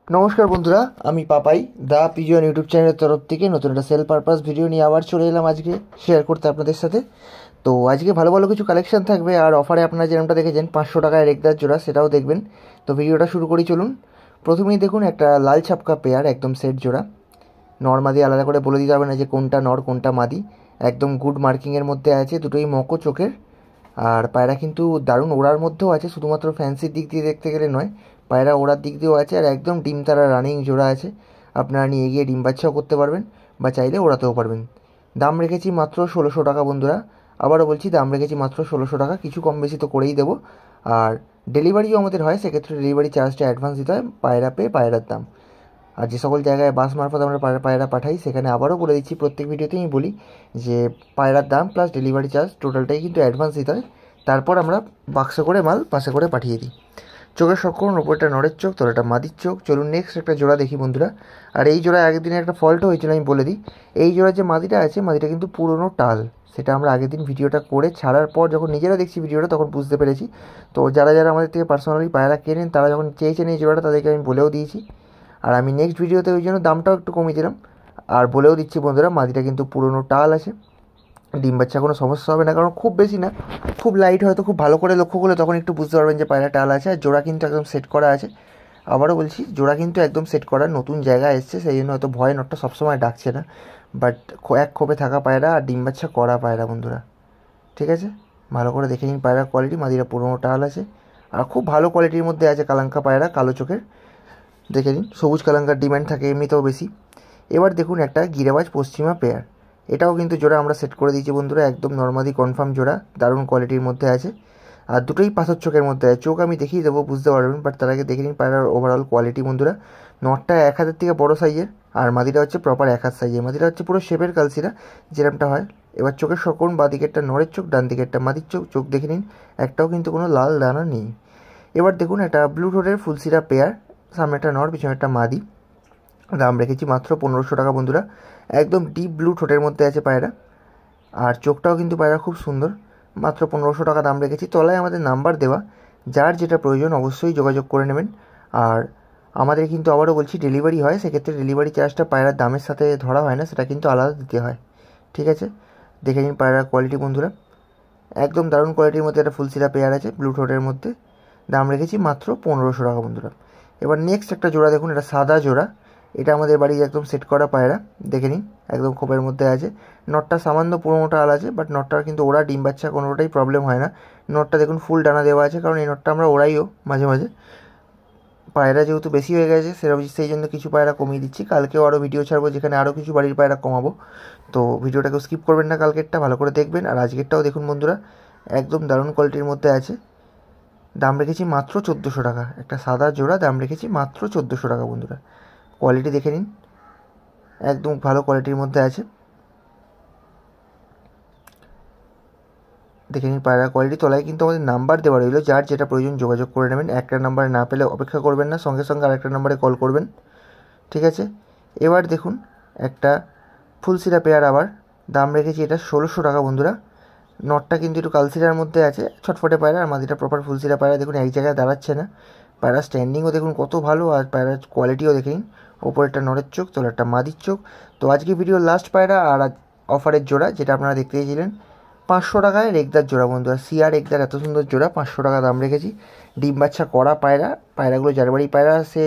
নমস্কার বন্ধুরা, আমি পাপাই দা পিজিয়ন ইউটিউব চ্যানেলের তরফ থেকে নতুন একটা সেল পারপাস ভিডিও নিয়ে আবার চলে এলাম আজকে শেয়ার করতে আপনাদের সাথে। তো আজকে ভালো ভালো কিছু কালেকশন থাকবে, আর অফারে আপনারা যেরকমটা দেখেছেন 500 টাকায় রেগদার জোড়া, সেটাও দেখবেন। তো ভিডিওটা শুরু করি, চলুন। প্রথমেই দেখুন একটা লাল ছাপকা পেয়ার, একদম সেট জোড়া। নর মাদি আলাদা করে বলে দিতে হবে না যে কোনটা নর কোনটা মাদি, একদম গুড মার্কিংয়ের মধ্যে আছে, দুটোই মকো চোখের। আর পায়রা কিন্তু দারুণ ওড়ার মধ্যেও আছে, শুধুমাত্র ফ্যান্সির দিক দিয়ে দেখতে গেলে নয়, পায়রা ওড়ার দিক দিয়েও আছে। আর একদম ডিম তারা রানিং জোড়া আছে, আপনারা নিয়ে গিয়ে ডিম বাচ্চাও করতে পারবেন বা চাইলে ওড়াতেও পারবেন। দাম রেখেছি মাত্র 1600 টাকা বন্ধুরা। আবারও বলছি, দাম রেখেছি মাত্র 1600 টাকা, কিছু কম বেশি তো করেই দেবো। আর ডেলিভারিও আমাদের হয়, সেক্ষেত্রে ডেলিভারি চার্জটা অ্যাডভান্স দিতে হয়, পায়রা পেয়ে পায়রার দাম। আর যে সকল জায়গায় বাস মারফত আমরা পায়রা পাঠাই, সেখানে আবারও বলে দিচ্ছি, প্রত্যেক ভিডিওতেই আমি বলি যে পায়রার দাম প্লাস ডেলিভারি চার্জ টোটালটাই কিন্তু অ্যাডভান্স দিতে হয়, তারপর আমরা বাক্স করে মাল বাসে করে পাঠিয়ে দিই। চোখের সক্ষণ, ওপরটা নরের চোখ, তোলাটা মাদির চোখ। চলুন নেক্সট একটা জোড়া দেখি বন্ধুরা। আর এই জোড়া আগের দিনে একটা ফল্ট হয়েছিল, আমি বলে দিই। এই জোড়ার যে মাদিটা আছে, মাদিটা কিন্তু পুরনো টাল, সেটা আমরা আগের দিন ভিডিওটা করে ছাড়ার পর যখন নিজেরা দেখছি ভিডিওটা, তখন বুঝতে পেরেছি। তো যারা যারা আমাদের থেকে পার্সোনালি পায়রা কেনেন, তারা যখন চেয়েছেন এই জোড়াটা, তাদেরকে আমি বলেও দিয়েছি। আর আমি নেক্সট ভিডিওতে ওই জন্য দামটাও একটু কমিয়ে দিলাম। আর বলেও দিচ্ছি বন্ধুরা, মাদিটা কিন্তু পুরনো টাল আছে, ডিম বাচ্চা কোনো সমস্যা হবে না, কারণ খুব বেশি না, খুব লাইট, হয়তো খুব ভালো করে লক্ষ্য করলে তখন একটু বুঝতে পারবেন যে পায়রা টাল আছে। আর জোড়া কিন্তু একদম সেট করা আছে। আবারও বলছি, জোড়া কিন্তু একদম সেট করা, নতুন জায়গায় এসছে, সেই জন্য হয়তো ভয়ে নটটা সবসময় ডাকছে না, বাট এক খোপে থাকা পায়রা আর ডিম বাচ্চা করা পায়রা বন্ধুরা। ঠিক আছে, ভালো করে দেখে নিন পায়রার কোয়ালিটি। মাদিরা পুরোনো টাল আছে, আর খুব ভালো কোয়ালিটির মধ্যে আছে কালাঙ্কা পায়রা, কালো চোখের। দেখে নিন, সবুজ কালাঙ্কার ডিমান্ড থাকে এমনিতেও বেশি। এবার দেখুন একটা গিরাবাজ পশ্চিমা পেয়ার, এটাও কিন্তু জোড়া আমরা সেট করে দিয়েছি বন্ধুরা, একদম নর্মালি কনফার্ম জোড়া, দারুণ কোয়ালিটির মধ্যে আছে। আর দুটোই পাথর চোখের মধ্যে আছে, চোখ আমি দেখিয়ে দেবো, বুঝতে পারবেন, বাট তার আগে দেখে নিন পায়রার ওভারঅল কোয়ালিটি বন্ধুরা। নটটা 1 হাতের থেকে বড় সাইজের, আর মাদিটা হচ্ছে প্রপার 1 হাত সাইজের। মাদিটা হচ্ছে পুরো শেপের কালসিরা, যেরকমটা হয়। এবার চোখের সকন, বা দিকেরটা নরের চোখ, ডান দিকেরটা মাদির চোখ। চোখ দেখে নিন, একটাও কিন্তু কোনো লাল দানা নেই। এবার দেখুন একটা ব্লু ঠোঁটের ফুলসিরা পেয়ার, সামনে একটা নর, পিছনে একটা মাদি। দাম রেখেছি মাত্র 1500 টাকা বন্ধুরা। একদম ডিপ ব্লু ঠোঁটের মধ্যে আছে পায়রা, আর চোখটাও কিন্তু পায়রা খুব সুন্দর। মাত্র 1500 টাকা দাম রেখেছি। তলায় আমাদের নাম্বার দেওয়া, যার যেটা প্রয়োজন অবশ্যই যোগাযোগ করে নেবেন। আর আমাদের কিন্তু আবারও বলছি, ডেলিভারি হয়, সেক্ষেত্রে ডেলিভারি চার্জটা পায়রার দামের সাথে ধরা হয় না, সেটা কিন্তু আলাদা দিতে হয়। ঠিক আছে, দেখে নিন পায়রার কোয়ালিটি বন্ধুরা, একদম দারুণ কোয়ালিটির মধ্যে একটা ফুলসিরা পেয়ার আছে ব্লু ঠোঁটের মধ্যে। দাম রেখেছি মাত্র 1500 টাকা বন্ধুরা। এবার নেক্সট একটা জোড়া দেখুন, এটা সাদা জোড়া, এটা আমাদের বাড়ির একদম সেট করা পায়রা। দেখে নিন, একদম খোপের মধ্যে আছে। নটটা সামান্য পুরোনোটা আল আছে, বাট নটটার কিন্তু ওরা ডিম বাচ্চা কোনোটাই প্রবলেম হয় না। নটটা দেখুন ফুল ডানা দেওয়া আছে, কারণ এই নটটা আমরা ওড়াইও মাঝে মাঝে। পায়রা যেহেতু বেশি হয়ে গেছে, সেরকম সেই জন্য কিছু পায়রা কমিয়ে দিচ্ছি। কালকেও আরও ভিডিও ছাড়বো, যেখানে আরও কিছু বাড়ির পায়রা কমাবো। তো ভিডিওটাকেও স্কিপ করবেন না, কালকেরটা ভালো করে দেখবেন। আর আজকেরটাও দেখুন বন্ধুরা, একদম দারুণ কোয়ালিটির মধ্যে আছে। দাম রেখেছি মাত্র 1400 টাকা, একটা সাদা জোড়া, দাম রেখেছি মাত্র 1400 টাকা বন্ধুরা। কোয়ালিটি দেখে নিন, একদম ভালো কোয়ালিটির মধ্যে আছে। দেখে নিন পায়রা কোয়ালিটি। তলায় কিন্তু আমাদের নাম্বার দেওয়া রইলো, যার যেটা প্রয়োজন যোগাযোগ করে নেবেন। একটা নাম্বারে না পেলে অপেক্ষা করবেন না, সঙ্গে সঙ্গে আরেকটা নাম্বারে কল করবেন। ঠিক আছে, এবার দেখুন একটা ফুলসিরা পেয়ার, আবার দাম রেখেছি এটা 1600 টাকা বন্ধুরা। নটটা কিন্তু একটু কালসিরার মধ্যে আছে, ছটফটে পায়রা, আর মাদিটা প্রপার ফুলসিরা পায়রা। দেখুন এক জায়গায় দাঁড়াচ্ছে না, পায়রা স্ট্যান্ডিংও দেখুন কত ভালো, আর পায়রার কোয়ালিটিও দেখে নিন। ওপরেরটা নরের চোখ, তোলারটা মাদির চোখ। তো আজকে ভিডিওর লাস্ট পায়রা আর অফারের জোড়া, যেটা আপনারা দেখতে চেয়েছিলেন, 500 টাকায় রেগদার জোড়া বন্ধুরা। সিআর রেগদার এত সুন্দর জোড়া, 500 টাকা দাম রেখেছি। ডিম বাচ্চা করা পায়রা, পায়রাগুলো যার বাড়ি পায়রা, সে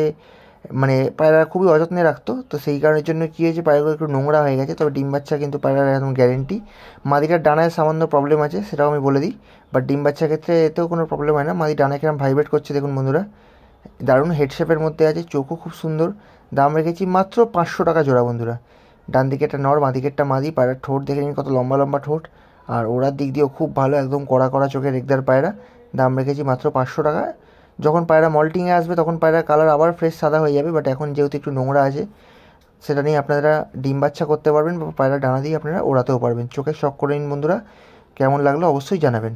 মানে পায়রা খুবই অযত্নে রাখতো, তো সেই কারণের জন্য কী হয়েছে, পায়রাগুলো একটু নোংরা হয়ে গেছে। তবে ডিম বাচ্চা কিন্তু পায়রার একদম গ্যারেন্টি। মাদিটার ডানায় সামান্য প্রবলেম আছে, সেটাও আমি বলে দিই, বাট ডিম বাচ্চার ক্ষেত্রে এতেও কোনো প্রবলেম হয় না। মাদি ডানায় কিরম ভাইব্রেট করছে দেখুন বন্ধুরা, দারুণ হেডশেপের মধ্যে আছে, চোখও খুব সুন্দর। দাম রেখেছি মাত্র 500 টাকা জোড়া বন্ধুরা। ডান দিকে একটা নর, বাঁ দিকে একটা মাদি। পায়রার ঠোঁট দেখে নিন, কত লম্বা লম্বা ঠোঁট, আর ওড়ার দিক দিয়েও খুব ভালো, একদম কড়া কড়া চোখের রেগদার পায়রা। দাম রেখেছি মাত্র 500 টাকা। যখন পায়রা মল্টিংয়ে আসবে, তখন পায়রার কালার আবার ফ্রেশ সাদা হয়ে যাবে, বাট এখন যেহেতু একটু নোংরা আছে, সেটা নিয়ে আপনারা ডিম বাচ্চা করতে পারবেন, বা পায়রা ডানা দিয়ে আপনারা ওড়াতেও পারবেন। চোখের শখ করে নিন বন্ধুরা, কেমন লাগলো অবশ্যই জানাবেন।